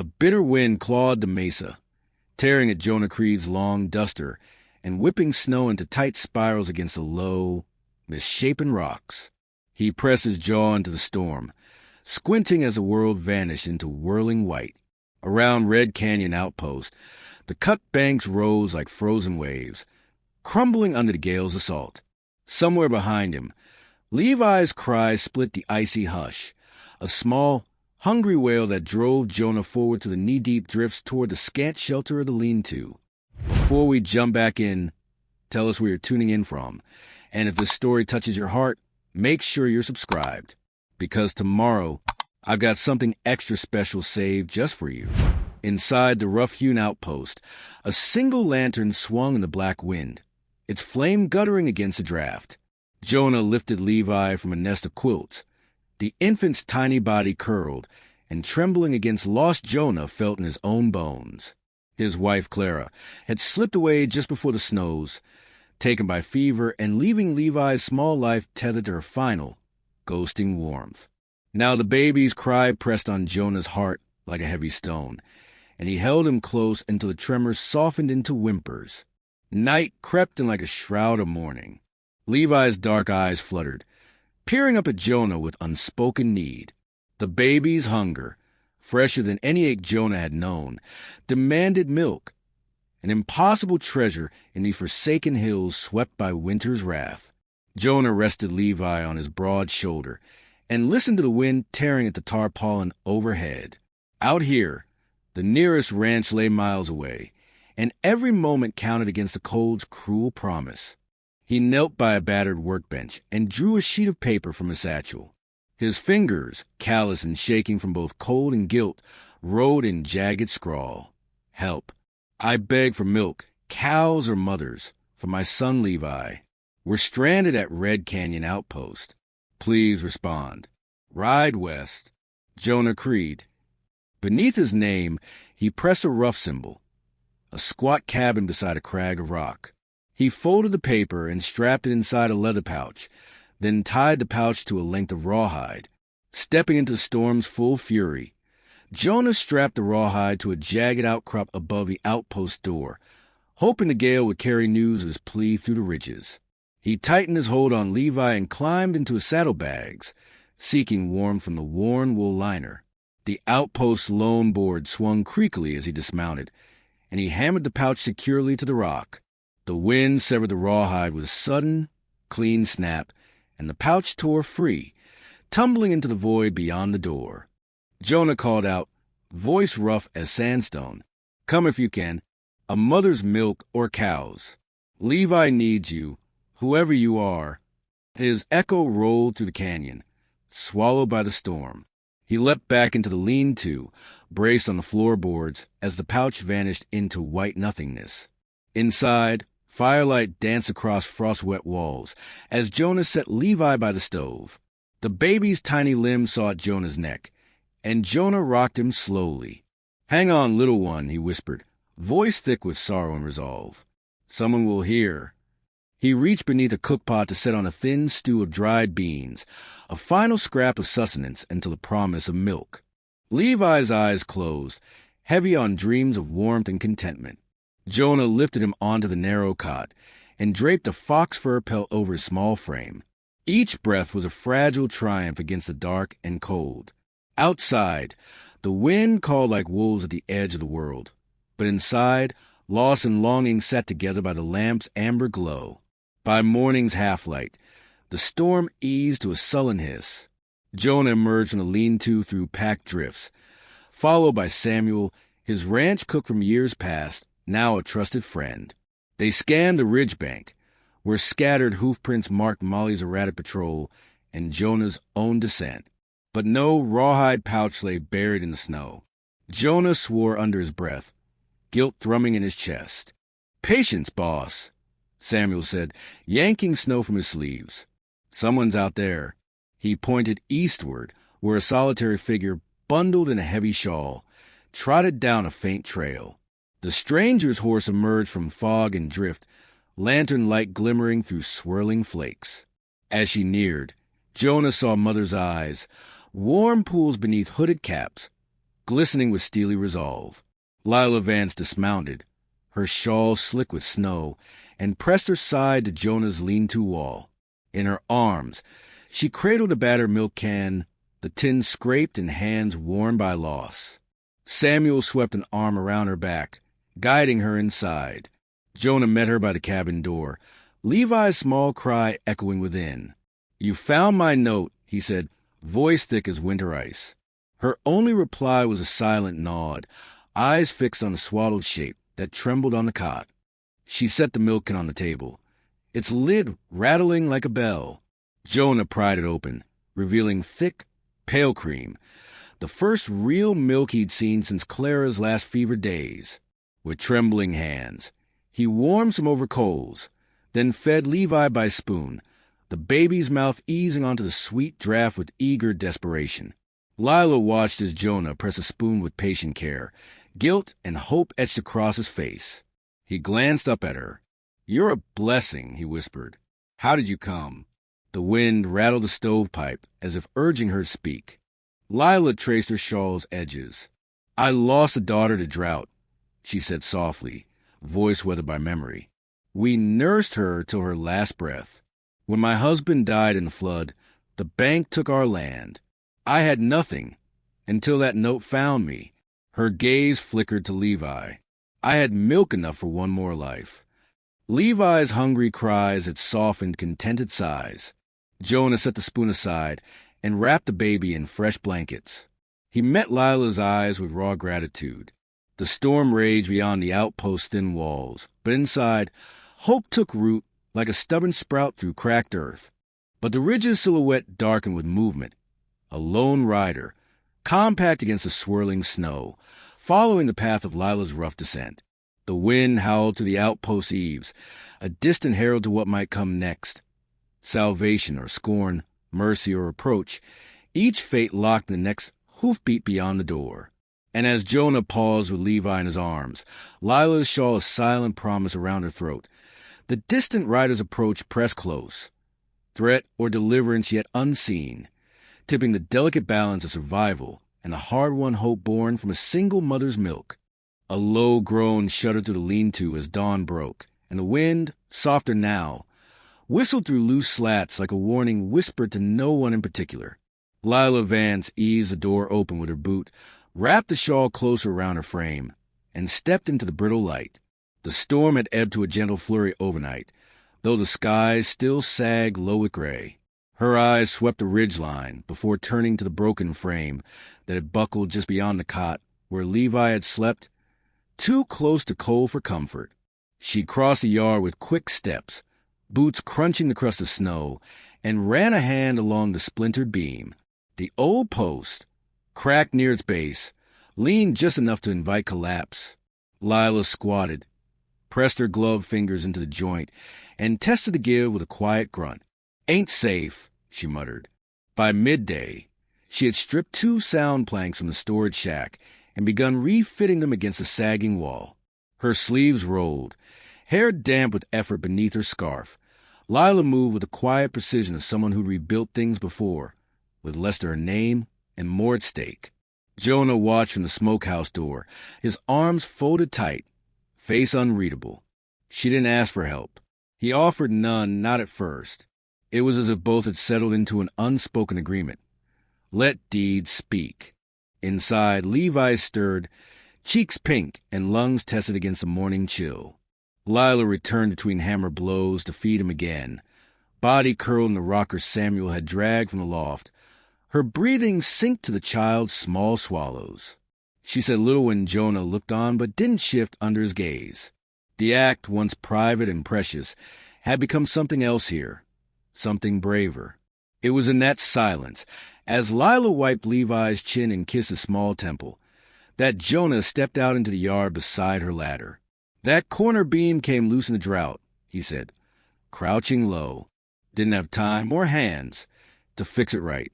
A bitter wind clawed the mesa, tearing at Jonah Creed's long duster and whipping snow into tight spirals against the low, misshapen rocks. He pressed his jaw into the storm, squinting as the world vanished into whirling white. Around Red Canyon Outpost, the cut banks rose like frozen waves, crumbling under the gale's assault. Somewhere behind him, Levi's cry split the icy hush, a small, hungry wail that drove Jonah forward to the knee-deep drifts toward the scant shelter of the lean-to. Before we jump back in, tell us where you're tuning in from, and if this story touches your heart, make sure you're subscribed, because tomorrow I've got something extra special saved just for you. Inside the rough-hewn outpost, a single lantern swung in the black wind, its flame guttering against the draft. Jonah lifted Levi from a nest of quilts. The infant's tiny body curled, and trembling against lost Jonah felt in his own bones. His wife, Clara, had slipped away just before the snows, taken by fever and leaving Levi's small life tethered to her final, ghosting warmth. Now the baby's cry pressed on Jonah's heart like a heavy stone, and he held him close until the tremors softened into whimpers. Night crept in like a shroud of mourning. Levi's dark eyes fluttered, peering up at Jonah with unspoken need. The baby's hunger, fresher than any ache Jonah had known, demanded milk, an impossible treasure in the forsaken hills swept by winter's wrath. Jonah rested Levi on his broad shoulder and listened to the wind tearing at the tarpaulin overhead. Out here, the nearest ranch lay miles away, and every moment counted against the cold's cruel promise. He knelt by a battered workbench and drew a sheet of paper from his satchel. His fingers, callous and shaking from both cold and guilt, wrote in jagged scrawl. Help. I beg for milk, cows or mothers, for my son Levi. We're stranded at Red Canyon Outpost. Please respond. Ride west. Jonah Creed. Beneath his name, he pressed a rough symbol, a squat cabin beside a crag of rock. He folded the paper and strapped it inside a leather pouch, then tied the pouch to a length of rawhide. Stepping into the storm's full fury, Jonah strapped the rawhide to a jagged outcrop above the outpost door, hoping the gale would carry news of his plea through the ridges. He tightened his hold on Levi and climbed into his saddlebags, seeking warmth from the worn wool liner. The outpost's lone board swung creakily as he dismounted, and he hammered the pouch securely to the rock. The wind severed the rawhide with a sudden, clean snap, and the pouch tore free, tumbling into the void beyond the door. Jonah called out, voice rough as sandstone, "Come if you can. A mother's milk or cows. Levi needs you, whoever you are." His echo rolled through the canyon, swallowed by the storm. He leapt back into the lean-to, braced on the floorboards as the pouch vanished into white nothingness. Inside, firelight danced across frost-wet walls as Jonah set Levi by the stove. The baby's tiny limbs sought Jonah's neck, and Jonah rocked him slowly. "Hang on, little one," he whispered, voice thick with sorrow and resolve. "Someone will hear." He reached beneath a cookpot to set on a thin stew of dried beans, a final scrap of sustenance until the promise of milk. Levi's eyes closed, heavy on dreams of warmth and contentment. Jonah lifted him onto the narrow cot and draped a fox fur pelt over his small frame. Each breath was a fragile triumph against the dark and cold. Outside, the wind called like wolves at the edge of the world, but inside, loss and longing sat together by the lamp's amber glow. By morning's half-light, the storm eased to a sullen hiss. Jonah emerged from the lean-to through packed drifts, followed by Samuel, his ranch cook from years past, now a trusted friend. They scanned the ridge bank, where scattered hoofprints marked Molly's erratic patrol and Jonah's own descent. But no rawhide pouch lay buried in the snow. Jonah swore under his breath, guilt thrumming in his chest. "Patience, boss," Samuel said, yanking snow from his sleeves. "Someone's out there." He pointed eastward, where a solitary figure, bundled in a heavy shawl, trotted down a faint trail. The stranger's horse emerged from fog and drift, lantern light glimmering through swirling flakes. As she neared, Jonah saw Mother's eyes, warm pools beneath hooded caps, glistening with steely resolve. Lila Vance dismounted, her shawl slick with snow, and pressed her side to Jonah's lean-to wall. In her arms, she cradled a battered milk can, the tin scraped and hands worn by loss. Samuel swept an arm around her back, guiding her inside. Jonah met her by the cabin door, Levi's small cry echoing within. "You found my note," he said, voice thick as winter ice. Her only reply was a silent nod, eyes fixed on the swaddled shape that trembled on the cot. She set the milk can on the table, its lid rattling like a bell. Jonah pried it open, revealing thick, pale cream, the first real milk he'd seen since Clara's last fevered days. With trembling hands, he warmed some over coals, then fed Levi by spoon, the baby's mouth easing onto the sweet draught with eager desperation. Lila watched as Jonah pressed a spoon with patient care, guilt and hope etched across his face. He glanced up at her. "You're a blessing," he whispered. "How did you come?" The wind rattled the stovepipe as if urging her to speak. Lila traced her shawl's edges. "I lost a daughter to drought," she said softly, voice weathered by memory. "We nursed her till her last breath. When my husband died in the flood, the bank took our land. I had nothing until that note found me." Her gaze flickered to Levi. "I had milk enough for one more life." Levi's hungry cries had softened contented sighs. Jonah set the spoon aside and wrapped the baby in fresh blankets. He met Lila's eyes with raw gratitude. The storm raged beyond the outpost's thin walls, but inside, hope took root like a stubborn sprout through cracked earth. But the ridge's silhouette darkened with movement. A lone rider, compact against the swirling snow, following the path of Lila's rough descent. The wind howled to the outpost eaves, a distant herald to what might come next. Salvation or scorn, mercy or reproach, each fate locked in the next hoofbeat beyond the door. And as Jonah paused with Levi in his arms, Lila's shawl a silent promise around her throat, the distant rider's approach pressed close, threat or deliverance yet unseen, tipping the delicate balance of survival and the hard-won hope born from a single mother's milk. A low groan shuddered through the lean-to as dawn broke, and the wind, softer now, whistled through loose slats like a warning whispered to no one in particular. Lila Vance eased the door open with her boot, wrapped the shawl closer around her frame, and stepped into the brittle light. The storm had ebbed to a gentle flurry overnight, though the skies still sagged low with gray. Her eyes swept the ridgeline before turning to the broken frame that had buckled just beyond the cot where Levi had slept, too close to cold for comfort. She crossed the yard with quick steps, boots crunching the crust of snow, and ran a hand along the splintered beam. The old post, cracked near its base, leaned just enough to invite collapse. Lila squatted, pressed her gloved fingers into the joint, and tested the give with a quiet grunt. "Ain't safe," she muttered. By midday, she had stripped 2 sound planks from the storage shack and begun refitting them against the sagging wall. Her sleeves rolled, hair damp with effort beneath her scarf. Lila moved with the quiet precision of someone who rebuilt things before, with less to her name and more at stake. Jonah watched from the smokehouse door, his arms folded tight, face unreadable. She didn't ask for help. He offered none, not at first. It was as if both had settled into an unspoken agreement. Let deeds speak. Inside, Levi stirred, cheeks pink and lungs tested against the morning chill. Lila returned between hammer blows to feed him again, body curled in the rocker Samuel had dragged from the loft. Her breathing synced to the child's small swallows. She said little when Jonah looked on, but didn't shift under his gaze. The act, once private and precious, had become something else here, something braver. It was in that silence, as Lila wiped Levi's chin and kissed his small temple, that Jonah stepped out into the yard beside her ladder. "That corner beam came loose in the drought," he said, crouching low. "Didn't have time or hands to fix it right."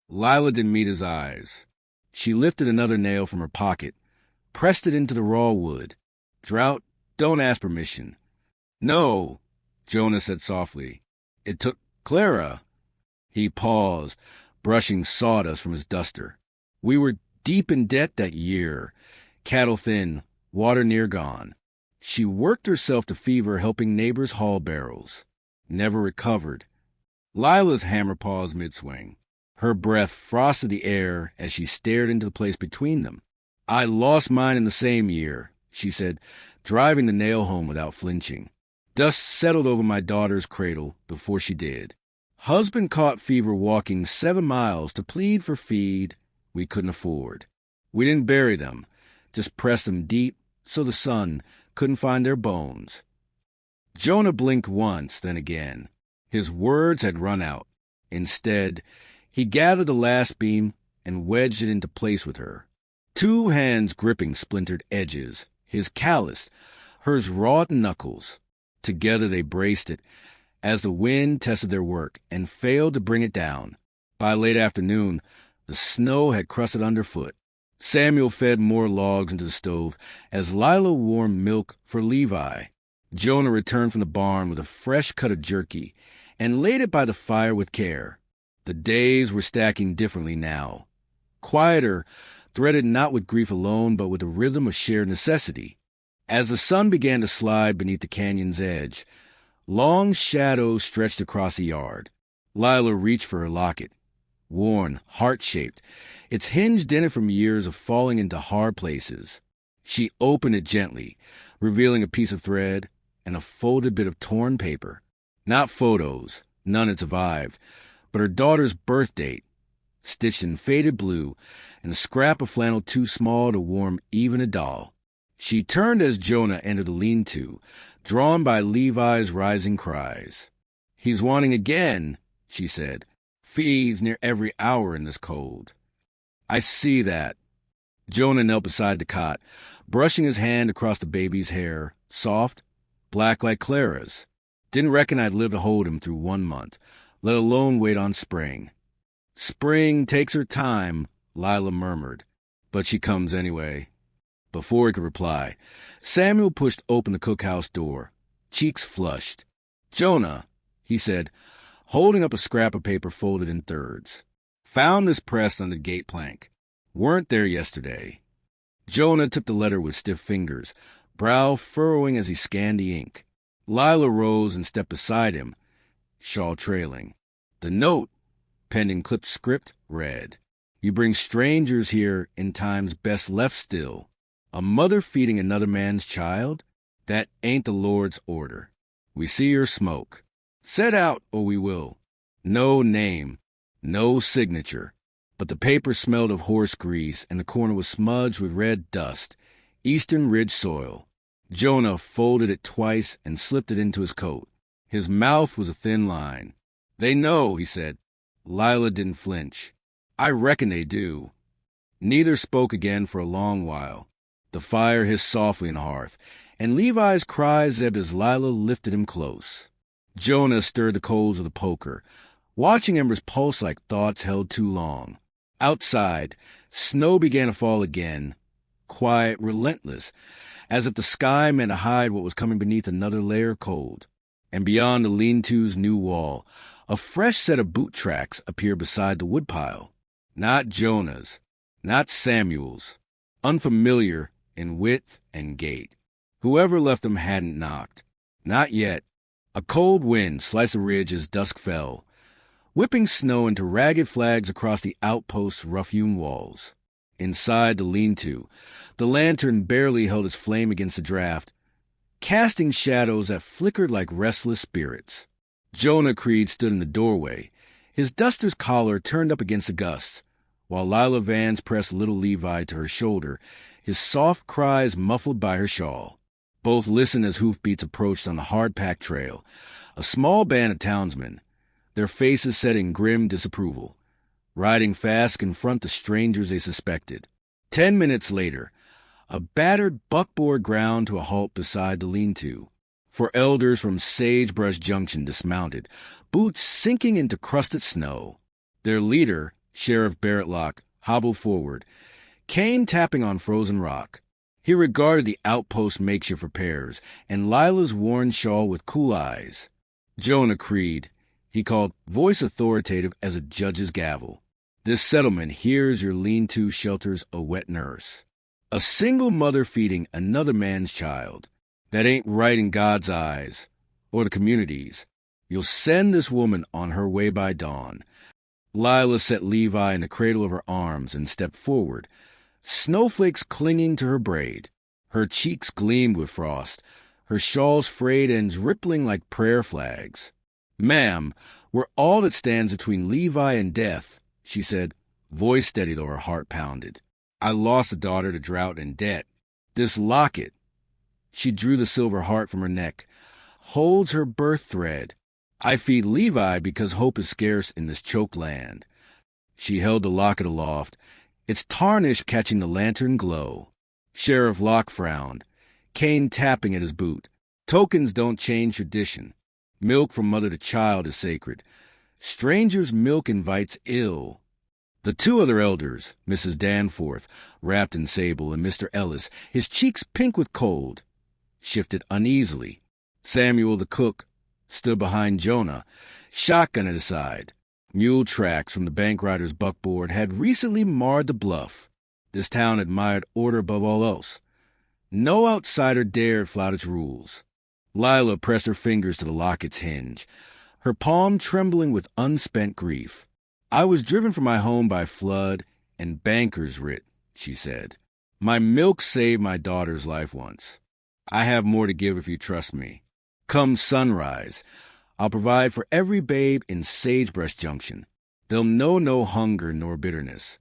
Lila didn't meet his eyes. She lifted another nail from her pocket, pressed it into the raw wood. "Drought, don't ask permission." "No," Jonah said softly. "It took Clara." He paused, brushing sawdust from his duster. "We were Deep in debt that year, cattle thin, water near gone. She worked herself to fever helping neighbors haul barrels. Never recovered. Lila's hammer paused mid-swing. Her breath frosted the air as she stared into the place between them. I lost mine in the same year, she said, driving the nail home without flinching. Dust settled over my daughter's cradle before she did. Husband caught fever walking 7 miles to plead for feed we couldn't afford. We didn't bury them, just pressed them deep so the sun couldn't find their bones. Jonah blinked once, then again. His words had run out. Instead, he gathered the last beam and wedged it into place with her. 2 hands gripping splintered edges, his calloused, hers raw knuckles. Together they braced it as the wind tested their work and failed to bring it down. By late afternoon, the snow had crusted underfoot. Samuel fed more logs into the stove as Lila warmed milk for Levi. Jonah returned from the barn with a fresh cut of jerky and laid it by the fire with care. The days were stacking differently now. Quieter, threaded not with grief alone, but with the rhythm of shared necessity. As the sun began to slide beneath the canyon's edge, long shadows stretched across the yard. Lila reached for her locket, worn, heart-shaped, its hinge dented from years of falling into hard places. She opened it gently, revealing a piece of thread and a folded bit of torn paper. Not photos, none had survived, but her daughter's birth date, stitched in faded blue, and a scrap of flannel too small to warm even a doll. She turned as Jonah entered the lean-to, drawn by Levi's rising cries. "He's wanting again," she said. "Feeds near every hour in this cold." "I see that." Jonah knelt beside the cot, brushing his hand across the baby's hair, soft, black like Clara's. Didn't reckon I'd live to hold him through 1 month, let alone wait on spring. "Spring takes her time," Lila murmured, "but she comes anyway." Before he could reply, Samuel pushed open the cookhouse door, cheeks flushed. "Jonah," he said, holding up a scrap of paper folded in thirds. "Found this pressed on the gate plank. Weren't there yesterday." Jonah took the letter with stiff fingers, brow furrowing as he scanned the ink. Lila rose and stepped beside him, shawl trailing. The note, penned in clipped script, read, "You bring strangers here in times best left still. A mother feeding another man's child? That ain't the Lord's order. We see your smoke. Set out, or we will." No name, no signature, but the paper smelled of horse grease, and the corner was smudged with red dust, Eastern Ridge soil. Jonah folded it twice and slipped it into his coat. His mouth was a thin line. "They know," he said. Lila didn't flinch. "I reckon they do." Neither spoke again for a long while. The fire hissed softly in the hearth, and Levi's cries ebbed as Lila lifted him close. Jonah stirred the coals of the poker, watching embers pulse like thoughts held too long. Outside, snow began to fall again, quiet, relentless, as if the sky meant to hide what was coming beneath another layer of cold. And beyond the lean-to's new wall, a fresh set of boot tracks appeared beside the woodpile. Not Jonah's, not Samuel's, unfamiliar in width and gait. Whoever left them hadn't knocked. Not yet. A cold wind sliced the ridge as dusk fell, whipping snow into ragged flags across the outpost's rough-hewn walls. Inside the lean-to, the lantern barely held its flame against the draft, casting shadows that flickered like restless spirits. Jonah Creed stood in the doorway, his duster's collar turned up against the gusts, while Lila Vance pressed little Levi to her shoulder, his soft cries muffled by her shawl. Both listened as hoofbeats approached on the hard-packed trail, a small band of townsmen, their faces set in grim disapproval, riding fast to confront the strangers they suspected. 10 minutes later, a battered buckboard ground to a halt beside the lean-to. 4 elders from Sagebrush Junction dismounted, boots sinking into crusted snow. Their leader, Sheriff Barrett Locke, hobbled forward, cane tapping on frozen rock. He regarded the outpost makeshift repairs and Lila's worn shawl with cool eyes. "Jonah Creed," he called, voice authoritative as a judge's gavel. This settlement here's your lean-to shelters a wet nurse. A single mother feeding another man's child. That ain't right in God's eyes, or the community's. You'll send this woman on her way by dawn. Lila set Levi in the cradle of her arms and stepped forward, snowflakes clinging to her braid. Her cheeks gleamed with frost, her shawl's frayed ends rippling like prayer flags. "Ma'am, we're all that stands between Levi and death," she said, voice steady though her heart pounded. "I lost a daughter to drought and debt. This locket," she drew the silver heart from her neck, "holds her birth thread. I feed Levi because hope is scarce in this choked land." She held the locket aloft, its tarnish catching the lantern glow. Sheriff Locke frowned, cane tapping at his boot. "Tokens don't change tradition. Milk from mother to child is sacred. Strangers' milk invites ill." The two other elders, Mrs. Danforth, wrapped in sable, and Mr. Ellis, his cheeks pink with cold, shifted uneasily. Samuel, the cook, stood behind Jonah, shotgun at his side. Mule tracks from the bank rider's buckboard had recently marred the bluff. This town admired order above all else. No outsider dared flout its rules. Lila pressed her fingers to the locket's hinge, her palm trembling with unspent grief. "I was driven from my home by flood and banker's writ," she said. "My milk saved my daughter's life once. I have more to give if you trust me. Come sunrise, I'll provide for every babe in Sagebrush Junction. They'll know no hunger nor bitterness."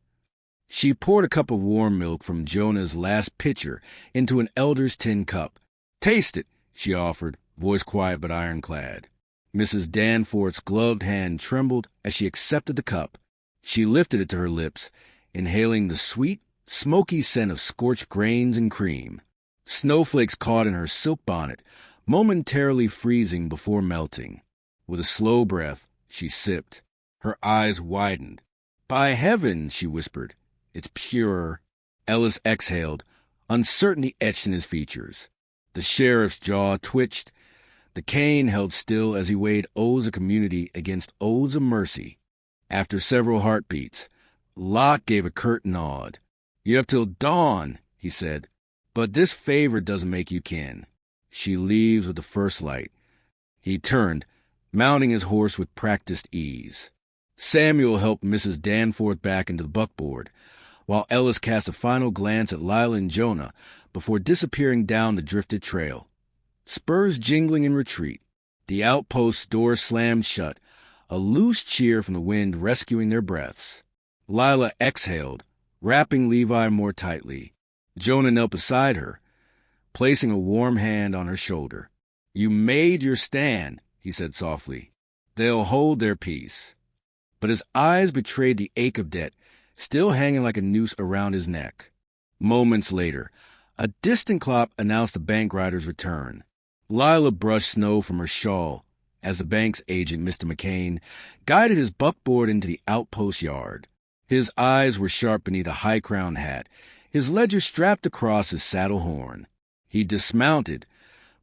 She poured a cup of warm milk from Jonah's last pitcher into an elder's tin cup. "Taste it," she offered, voice quiet but ironclad. Mrs. Danforth's gloved hand trembled as she accepted the cup. She lifted it to her lips, inhaling the sweet, smoky scent of scorched grains and cream. Snowflakes caught in her silk bonnet, momentarily freezing before melting. With a slow breath, she sipped. Her eyes widened. "By heaven," she whispered, "it's pure." Ellis exhaled, uncertainty etched in his features. The sheriff's jaw twitched. The cane held still as he weighed oaths of community against oaths of mercy. After several heartbeats, Locke gave a curt nod. "You have till dawn," he said, "but this favor doesn't make you kin. She leaves with the first light." He turned, mounting his horse with practiced ease. Samuel helped Mrs. Danforth back into the buckboard, while Ellis cast a final glance at Lila and Jonah before disappearing down the drifted trail. Spurs jingling in retreat, the outpost's door slammed shut, a loose cheer from the wind rescuing their breaths. Lila exhaled, wrapping Levi more tightly. Jonah knelt beside her, placing a warm hand on her shoulder. "You made your stand," he said softly. "They'll hold their peace." But his eyes betrayed the ache of debt, still hanging like a noose around his neck. Moments later, a distant clop announced the bank rider's return. Lila brushed snow from her shawl as the bank's agent, Mr. McCain, guided his buckboard into the outpost yard. His eyes were sharp beneath a high-crowned hat, his ledger strapped across his saddle horn. He dismounted,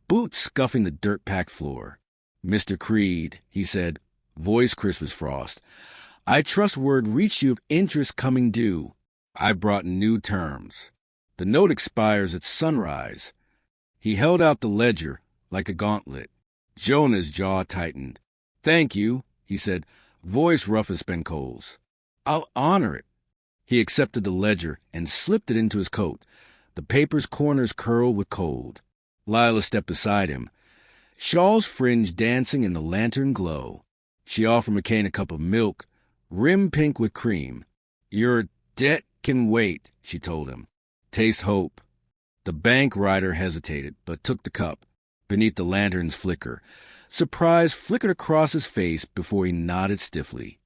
boots scuffing the dirt-packed floor. "Mr. Creed," he said, voice crisp as frost, "I trust word reached you of interest coming due. I brought new terms. The note expires at sunrise." He held out the ledger like a gauntlet. Jonah's jaw tightened. "Thank you," he said, voice rough as spent coals. "I'll honor it." He accepted the ledger and slipped it into his coat, the paper's corners curled with cold. Lila stepped beside him, shawl's fringe dancing in the lantern glow. She offered McCain a cup of milk, rim pink with cream. "Your debt can wait," she told him. "Taste hope." The bank rider hesitated, but took the cup. Beneath the lantern's flicker, surprise flickered across his face before he nodded stiffly.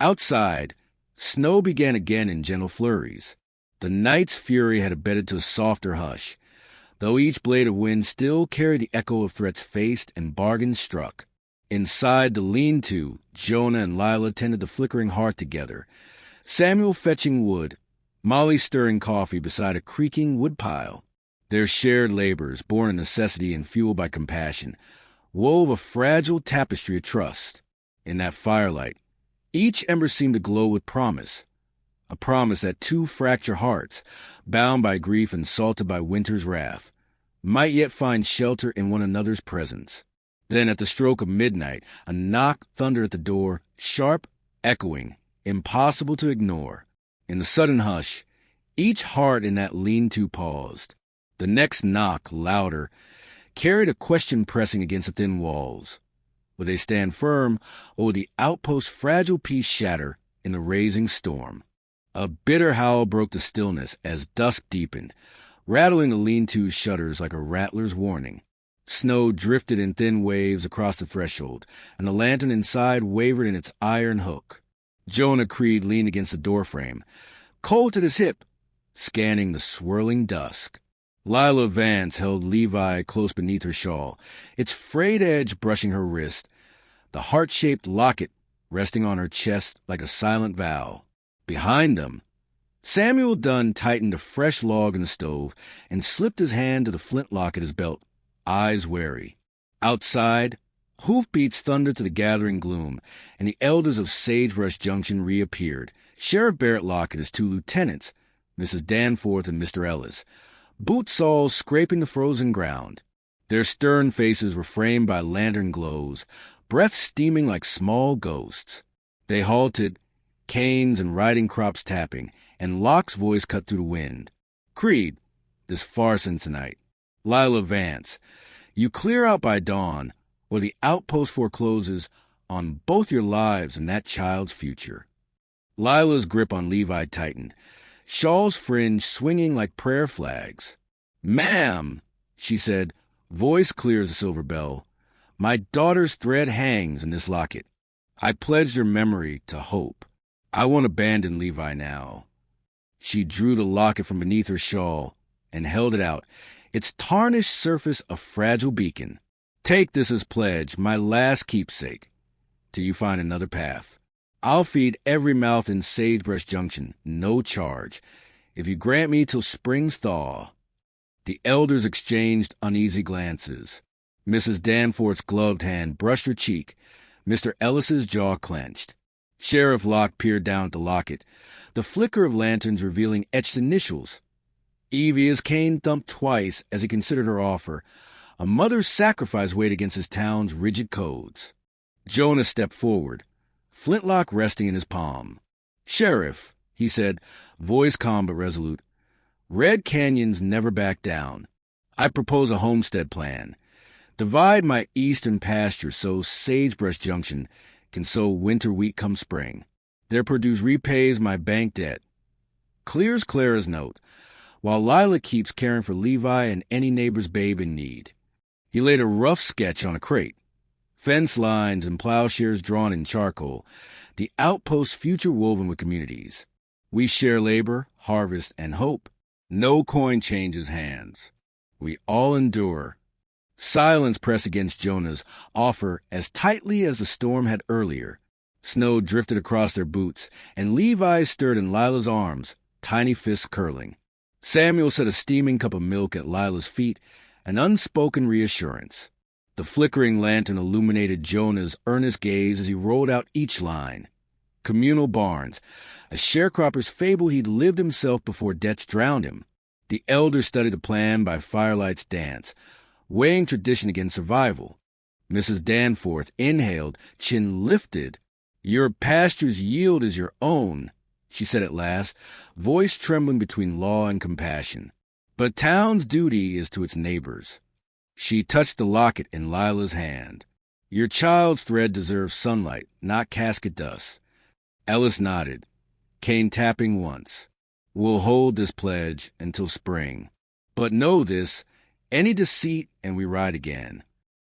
Outside, snow began again in gentle flurries. The night's fury had abated to a softer hush, though each blade of wind still carried the echo of threats faced and bargains struck. Inside the lean-to, Jonah and Lila tended the flickering hearth together, Samuel fetching wood, Molly stirring coffee beside a creaking wood pile. Their shared labors, born of necessity and fueled by compassion, wove a fragile tapestry of trust. In that firelight, each ember seemed to glow with promise, a promise that two fractured hearts, bound by grief and salted by winter's wrath, might yet find shelter in one another's presence. Then at the stroke of midnight, a knock thundered at the door, sharp, echoing, impossible to ignore. In the sudden hush, each heart in that lean-to paused. The next knock, louder, carried a question pressing against the thin walls. Would they stand firm, or would the outpost's fragile peace shatter in the raising storm? A bitter howl broke the stillness as dusk deepened, rattling the lean-to's shutters like a rattler's warning. Snow drifted in thin waves across the threshold, and the lantern inside wavered in its iron hook. Jonah Creed leaned against the doorframe, Colt at his hip, scanning the swirling dusk. Lila Vance held Levi close beneath her shawl, its frayed edge brushing her wrist, the heart-shaped locket resting on her chest like a silent vow. Behind them, Samuel Dunn tightened a fresh log in the stove and slipped his hand to the flintlock at his belt, eyes wary. Outside, hoofbeats thundered to the gathering gloom, and the elders of Sagebrush Junction reappeared, Sheriff Barrett Locke and his two lieutenants, Mrs. Danforth and Mr. Ellis, boot soles scraping the frozen ground. Their stern faces were framed by lantern glows, breaths steaming like small ghosts. They halted, canes and riding crops tapping, and Locke's voice cut through the wind. "Creed, this farce ends tonight. Lila Vance, you clear out by dawn, or the outpost forecloses on both your lives and that child's future." Lila's grip on Levi tightened, shawl's fringe swinging like prayer flags. "Ma'am," she said, voice clear as a silver bell, "my daughter's thread hangs in this locket. I pledged her memory to hope. I won't abandon Levi now." She drew the locket from beneath her shawl and held it out, its tarnished surface a fragile beacon. "Take this as pledge, my last keepsake, till you find another path. I'll feed every mouth in Sagebrush Junction, no charge, if you grant me till spring's thaw." The elders exchanged uneasy glances. Mrs. Danforth's gloved hand brushed her cheek. Mr. Ellis's jaw clenched. Sheriff Locke peered down at the locket, the flicker of lanterns revealing etched initials. Evia's cane thumped twice as he considered her offer. A mother's sacrifice weighed against his town's rigid codes. Jonah stepped forward, flintlock resting in his palm. "Sheriff," he said, voice calm but resolute, "Red Canyons never back down. I propose a homestead plan. Divide my eastern pasture so Sagebrush Junction can sow winter wheat come spring. Their produce repays my bank debt. Clear's Clara's note, while Lila keeps caring for Levi and any neighbor's babe in need." He laid a rough sketch on a crate. Fence lines and plowshares drawn in charcoal, the outpost's future woven with communities. We share labor, harvest, and hope. No coin changes hands. We all endure. Silence pressed against Jonah's offer as tightly as the storm had earlier. Snow drifted across their boots, and Levi stirred in Lila's arms, tiny fists curling. Samuel set a steaming cup of milk at Lila's feet, an unspoken reassurance. The flickering lantern illuminated Jonah's earnest gaze as he rolled out each line. Communal barns, a sharecropper's fable he'd lived himself before debts drowned him. The elders studied the plan by firelight's dance, weighing tradition against survival. Mrs. Danforth inhaled, chin lifted. "Your pasture's yield is your own," she said at last, voice trembling between law and compassion. "But town's duty is to its neighbors." She touched the locket in Lila's hand. "Your child's thread deserves sunlight, not casket dust." Ellis nodded, cane tapping once. "We'll hold this pledge until spring. But know this, any deceit and we ride again."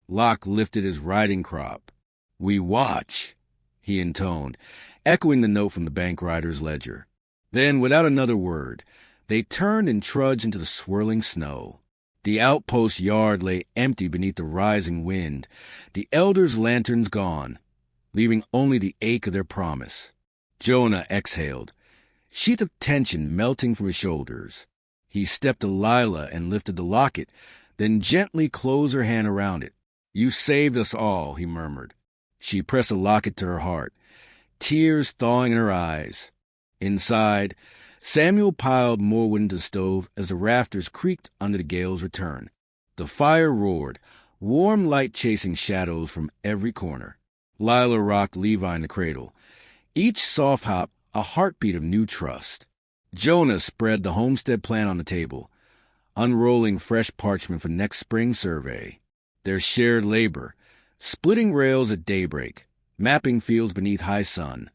Locke lifted his riding crop. "We watch," he intoned, echoing the note from the bank rider's ledger. Then, without another word, they turned and trudged into the swirling snow. The outpost yard lay empty beneath the rising wind, the elders' lanterns gone, leaving only the ache of their promise. Jonah exhaled, sheath of tension melting from his shoulders. He stepped to Lila and lifted the locket, then gently closed her hand around it. "You saved us all," he murmured. She pressed the locket to her heart, tears thawing in her eyes. Inside, Samuel piled more wood into the stove as the rafters creaked under the gale's return. The fire roared, warm light chasing shadows from every corner. Lila rocked Levi in the cradle, each soft hop a heartbeat of new trust. Jonah spread the homestead plan on the table, unrolling fresh parchment for next spring's survey. Their shared labor, splitting rails at daybreak, mapping fields beneath high sun,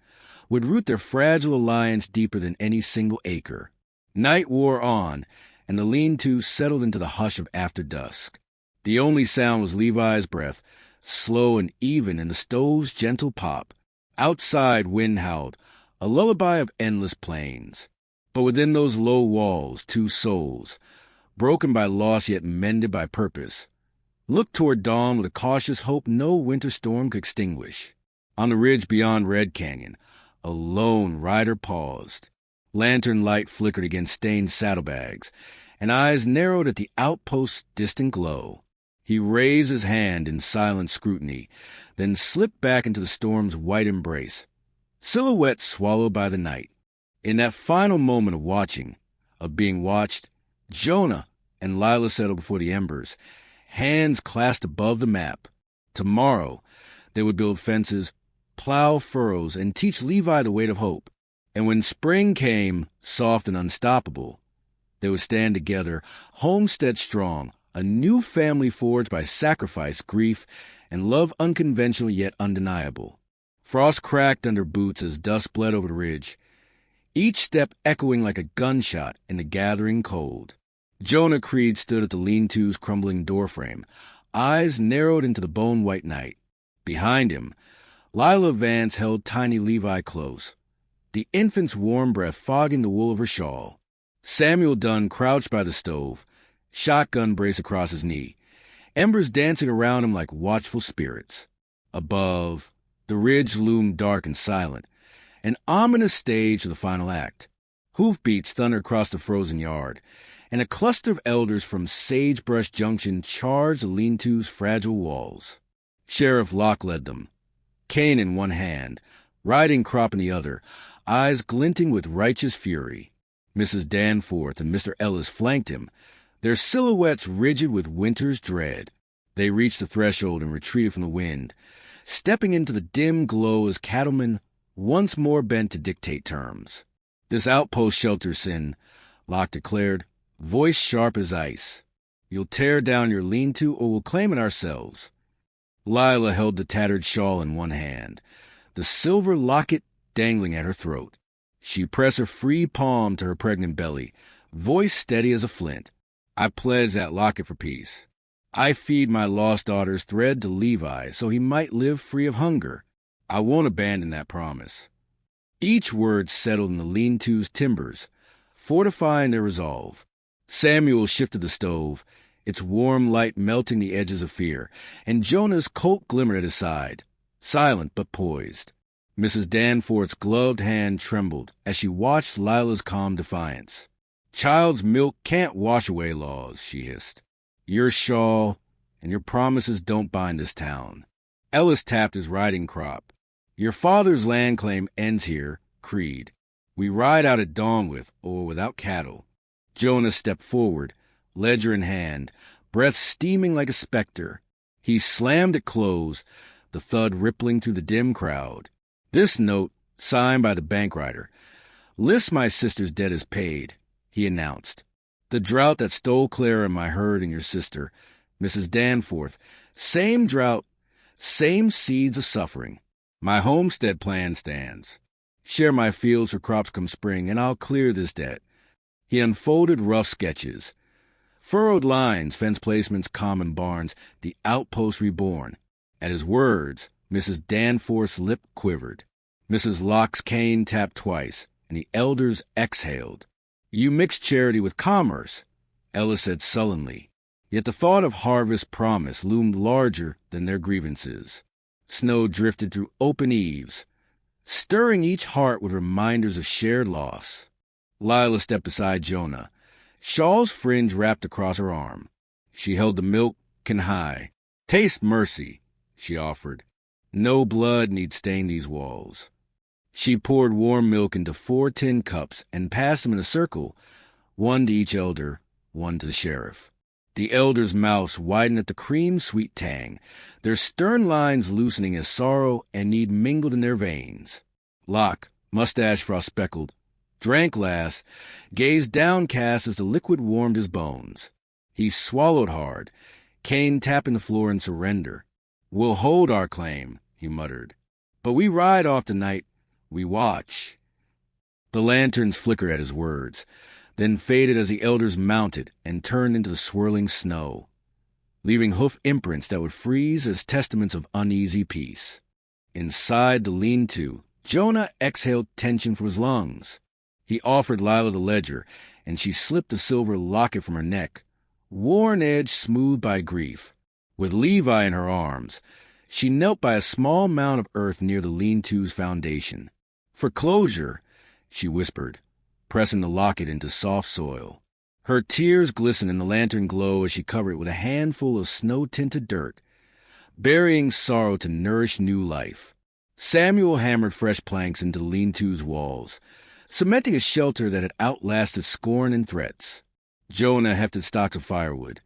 would root their fragile alliance deeper than any single acre. Night wore on, and the lean-to settled into the hush of after dusk. The only sound was Levi's breath, slow and even in the stove's gentle pop. Outside, wind howled, a lullaby of endless plains. But within those low walls, two souls, broken by loss yet mended by purpose, looked toward dawn with a cautious hope no winter storm could extinguish. On the ridge beyond Red Canyon, a lone rider paused. Lantern light flickered against stained saddlebags, and eyes narrowed at the outpost's distant glow. He raised his hand in silent scrutiny, then slipped back into the storm's white embrace, silhouette swallowed by the night. In that final moment of watching, of being watched, Jonah and Lila settled before the embers, hands clasped above the map. Tomorrow, they would build fences, plow furrows, and teach Levi the weight of hope. And when spring came, soft and unstoppable, they would stand together, homestead strong, a new family forged by sacrifice, grief, and love unconventional yet undeniable. Frost cracked under boots as dust bled over the ridge, each step echoing like a gunshot in the gathering cold. Jonah Creed stood at the lean-to's crumbling doorframe, eyes narrowed into the bone-white night. Behind him, Lila Vance held tiny Levi close, the infant's warm breath fogging the wool of her shawl. Samuel Dunn crouched by the stove, shotgun brace across his knee, embers dancing around him like watchful spirits. Above, the ridge loomed dark and silent, an ominous stage of the final act. Hoofbeats thundered across the frozen yard, and a cluster of elders from Sagebrush Junction charged the lean-to's fragile walls. Sheriff Locke led them, cane in one hand, riding crop in the other, eyes glinting with righteous fury. Mrs. Danforth and Mr. Ellis flanked him, their silhouettes rigid with winter's dread. They reached the threshold and retreated from the wind, stepping into the dim glow as cattlemen once more bent to dictate terms. "This outpost shelters sin," Locke declared, voice sharp as ice. "You'll tear down your lean-to or we'll claim it ourselves." Lila held the tattered shawl in one hand, the silver locket dangling at her throat. She pressed her free palm to her pregnant belly, voice steady as a flint. "I pledge that locket for peace. I feed my lost daughter's thread to Levi so he might live free of hunger. I won't abandon that promise." Each word settled in the lean-to's timbers, fortifying their resolve. Samuel shifted the stove, its warm light melting the edges of fear, and Jonah's Colt glimmered at his side, silent but poised. Mrs. Danforth's gloved hand trembled as she watched Lila's calm defiance. "Child's milk can't wash away laws," she hissed. "Your shawl and your promises don't bind this town." Ellis tapped his riding crop. "Your father's land claim ends here, Creed. We ride out at dawn with or without cattle." Jonah stepped forward, ledger in hand, breath steaming like a specter. He slammed it close, the thud rippling through the dim crowd. "This note, signed by the bank writer, lists my sister's debt as paid," he announced. "The drought that stole Clara and my herd and your sister, Mrs. Danforth, same drought, same seeds of suffering. My homestead plan stands. Share my fields for crops come spring, and I'll clear this debt." He unfolded rough sketches. Furrowed lines, fence placements, common barns, the outpost reborn. At his words, Mrs. Danforth's lip quivered. Mrs. Locke's cane tapped twice, and the elders exhaled. "You mix charity with commerce," Ellis said sullenly. Yet the thought of harvest promise loomed larger than their grievances. Snow drifted through open eaves, stirring each heart with reminders of shared loss. Lila stepped beside Jonah, shawl's fringe wrapped across her arm. She held the milk can high. "Taste mercy," she offered. "No blood need stain these walls." She poured warm milk into 4 tin cups and passed them in a circle, one to each elder, one to the sheriff. The elders' mouths widened at the cream-sweet tang, their stern lines loosening as sorrow and need mingled in their veins. Locke, mustache frost-speckled, drank last, gazed downcast as the liquid warmed his bones. He swallowed hard, cane tapping the floor in surrender. "We'll hold our claim," he muttered. "But we ride off tonight. We watch." The lanterns flickered at his words, then faded as the elders mounted and turned into the swirling snow, leaving hoof imprints that would freeze as testaments of uneasy peace. Inside the lean-to, Jonah exhaled tension from his lungs. He offered Lila the ledger, and she slipped the silver locket from her neck, worn edge smoothed by grief. With Levi in her arms, she knelt by a small mound of earth near the lean-to's foundation. "For closure," she whispered, pressing the locket into soft soil. Her tears glistened in the lantern glow as she covered it with a handful of snow-tinted dirt, burying sorrow to nourish new life. Samuel hammered fresh planks into the lean-to's walls, cementing a shelter that had outlasted scorn and threats. Jonah hefted stocks of firewood.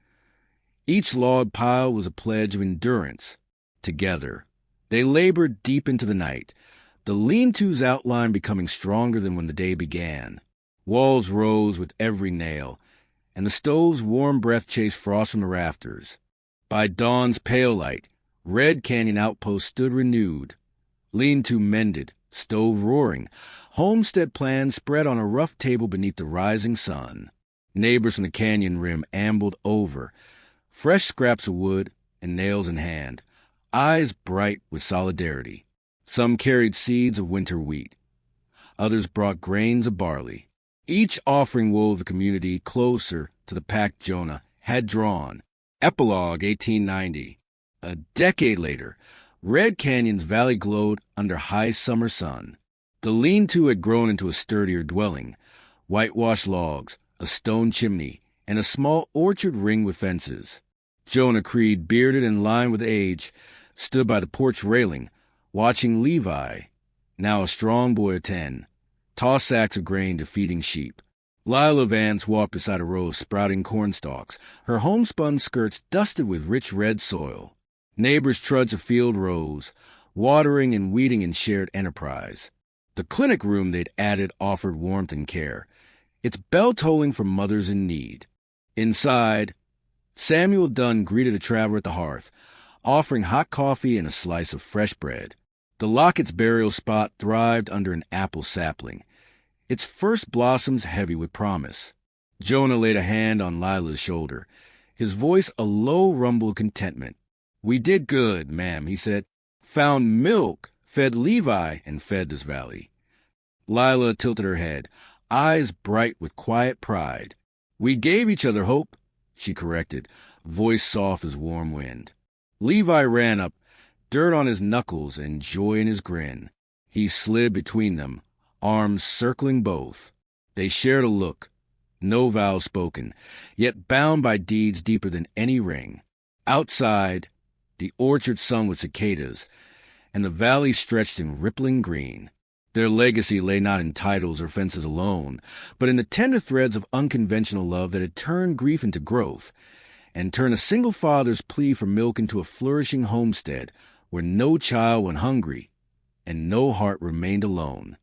Each log pile was a pledge of endurance. Together, they labored deep into the night, the lean-to's outline becoming stronger than when the day began. Walls rose with every nail, and the stove's warm breath chased frost from the rafters. By dawn's pale light, Red Canyon Outpost stood renewed. Lean-to mended, stove roaring, homestead plans spread on a rough table beneath the rising sun. Neighbors from the canyon rim ambled over, fresh scraps of wood and nails in hand, eyes bright with solidarity. Some carried seeds of winter wheat. Others brought grains of barley. Each offering wove the community closer to the pact Jonah had drawn. Epilogue 1890. A decade later, Red Canyon's valley glowed under high summer sun. The lean-to had grown into a sturdier dwelling, whitewashed logs, a stone chimney, and a small orchard ringed with fences. Jonah Creed, bearded and lined with age, stood by the porch railing, watching Levi, now a strong boy of 10, toss sacks of grain to feeding sheep. Lila Vance walked beside a row of sprouting cornstalks, her homespun skirts dusted with rich red soil. Neighbors trudged the field rows, watering and weeding in shared enterprise. The clinic room they'd added offered warmth and care, its bell tolling for mothers in need. Inside, Samuel Dunn greeted a traveler at the hearth, offering hot coffee and a slice of fresh bread. The locket's burial spot thrived under an apple sapling, its first blossoms heavy with promise. Jonah laid a hand on Lila's shoulder, his voice a low rumble of contentment. "We did good, ma'am," he said. "Found milk, fed Levi, and fed this valley." Lila tilted her head, eyes bright with quiet pride. "We gave each other hope," she corrected, voice soft as warm wind. Levi ran up, dirt on his knuckles and joy in his grin. He slid between them, arms circling both. They shared a look, no vow spoken, yet bound by deeds deeper than any ring. Outside, the orchard sung with cicadas, and the valley stretched in rippling green. Their legacy lay not in titles or fences alone, but in the tender threads of unconventional love that had turned grief into growth, and turned a single father's plea for milk into a flourishing homestead where no child went hungry and no heart remained alone.